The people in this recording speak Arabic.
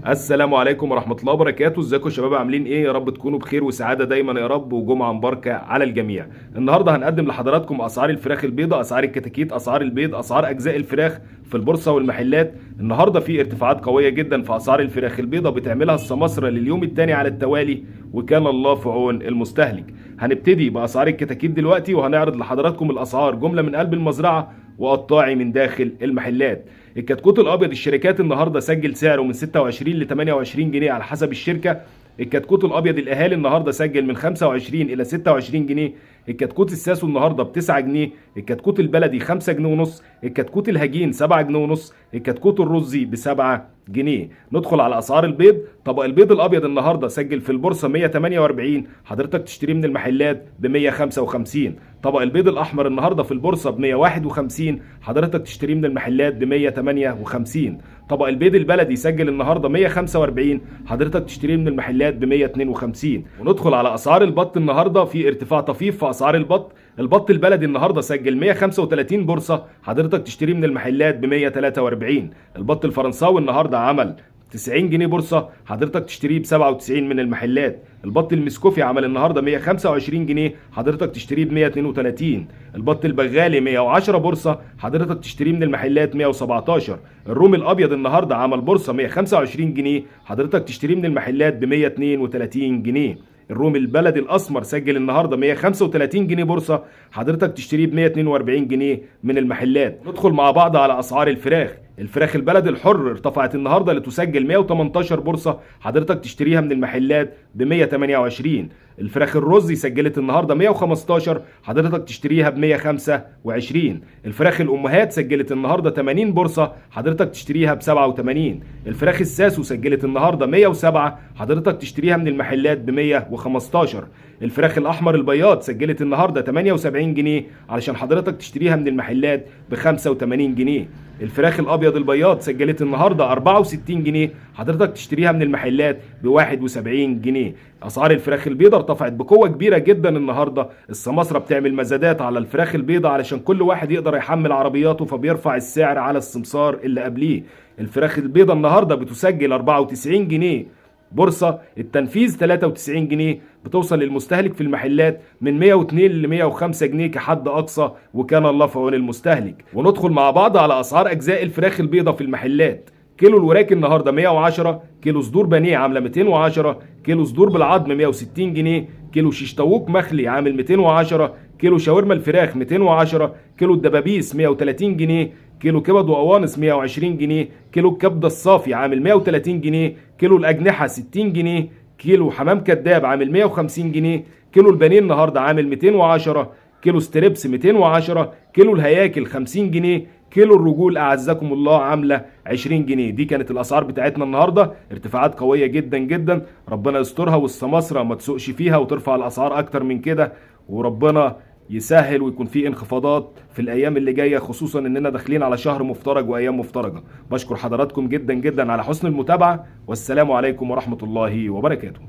السلام عليكم ورحمة الله وبركاته. ازيكم يا شباب؟ عاملين ايه؟ يا رب تكونوا بخير وسعادة دايما يا رب، وجمعة مباركة على الجميع. النهارده هنقدم لحضراتكم اسعار الفراخ البيضاء، اسعار الكتاكيت، اسعار البيض، اسعار اجزاء الفراخ في البورصة والمحلات. النهارده في ارتفاعات قوية جدا في اسعار الفراخ البيضاء بتعملها السماسرة لليوم الثاني على التوالي، وكان الله في عون المستهلك. هنبتدي باسعار الكتاكيت دلوقتي، وهنعرض لحضراتكم الاسعار جملة من قلب المزرعة وقطاعي من داخل المحلات. الكتكوت الابيض الشركات النهارده سجل سعره من 26 ل 28 جنيه على حسب الشركه. الكتكوت الابيض الاهالي النهارده سجل من 25 الى 26 جنيه. الكتكوت الساسو النهارده ب 9 جنيه. الكتكوت البلدي 5 جنيه ونص. الكتكوت الهجين 7 جنيه ونص. الكتكوت الرزي ب 7 جنيه. ندخل على اسعار البيض. طبق البيض الابيض النهارده سجل في البورصه 148، حضرتك تشتريه من المحلات ب 155. طبق البيض الاحمر النهارده في البورصه ب 151، حضرتك تشتريه من المحلات ب 158. طبق البيض البلدي سجل النهارده 145، حضرتك تشتريه من المحلات ب 152. وندخل على اسعار البط. النهارده في ارتفاع طفيف في اسعار البط. البط البلدي النهارده سجل 135 بورصه، حضرتك تشتريه من المحلات ب 143. البط الفرنساوي النهارده عمل 90 جنيه بورصه، حضرتك تشتريه ب 97 من المحلات. البط المسكوفي عمل النهارده 125 جنيه، حضرتك تشتريه ب 132. البط البغالي 110 بورصه، حضرتك تشتريه من المحلات 117. الروم الابيض النهارده عمل بورصه 125 جنيه، حضرتك تشتريه من المحلات ب 132 جنيه. الروم البلدي الاسمر سجل النهارده 135 جنيه بورصه، حضرتك تشتريه ب 142 جنيه من المحلات. ندخل مع بعض على اسعار الفراخ. الفراخ البلد الحر ارتفعت النهارده لتسجل 118 بورصه، حضرتك تشتريها من المحلات ب 128. الفراخ الرزي سجلت النهارده 115، حضرتك تشتريها ب 125. الفراخ الامهات سجلت النهارده 80 بورصه، حضرتك تشتريها ب 87. الفراخ الساسو سجلت النهارده 107، حضرتك تشتريها من المحلات ب 115. الفراخ الاحمر البياض سجلت النهارده 78 جنيه، علشان حضرتك تشتريها من المحلات ب 85 جنيه. الفراخ الابيض البياض سجلت النهارده 64 جنيه، حضرتك تشتريها من المحلات ب 71 جنيه. اسعار الفراخ البيضاء ارتفعت بقوه كبيره جدا النهارده. السماسره بتعمل مزادات على الفراخ البيضاء علشان كل واحد يقدر يحمل عربياته، فبيرفع السعر على السمسار اللي قبليه. الفراخ البيضاء النهارده بتسجل 94 جنيه بورصه، التنفيذ 93 جنيه، بتوصل للمستهلك في المحلات من 102 ل 105 جنيه كحد اقصى، وكان الله في عون المستهلك. وندخل مع بعض على اسعار اجزاء الفراخ البيضاء في المحلات. كيلو الوراك النهارده 110، كيلو صدور بانيه عامله 210، كيلو صدور بالعظم 160 جنيه، كيلو شيش طاووق مخلي عامل 210، كيلو شاورما الفراخ 210، كيلو الدبابيس 130 جنيه، كيلو كبد وقوانص 120 جنيه، كيلو الكبده الصافي عامل 130 جنيه، كيلو الاجنحه 60 جنيه، كيلو حمام كداب عامل 150 جنيه، كيلو البانيه النهارده عامل 210، كيلو ستريبس 210، كيلو الهياكل 50 جنيه، كيلو الرجول اعزكم الله عامله 20 جنيه. دي كانت الاسعار بتاعتنا النهارده، ارتفاعات قويه جدا جدا، ربنا يسترها والسماسره ما تسوقش فيها وترفع الاسعار اكتر من كده، وربنا يسهل ويكون في انخفاضات في الايام اللي جايه، خصوصا اننا داخلين على شهر مفترج وايام مفترجه. بشكر حضراتكم جدا جدا على حسن المتابعه، والسلام عليكم ورحمه الله وبركاته.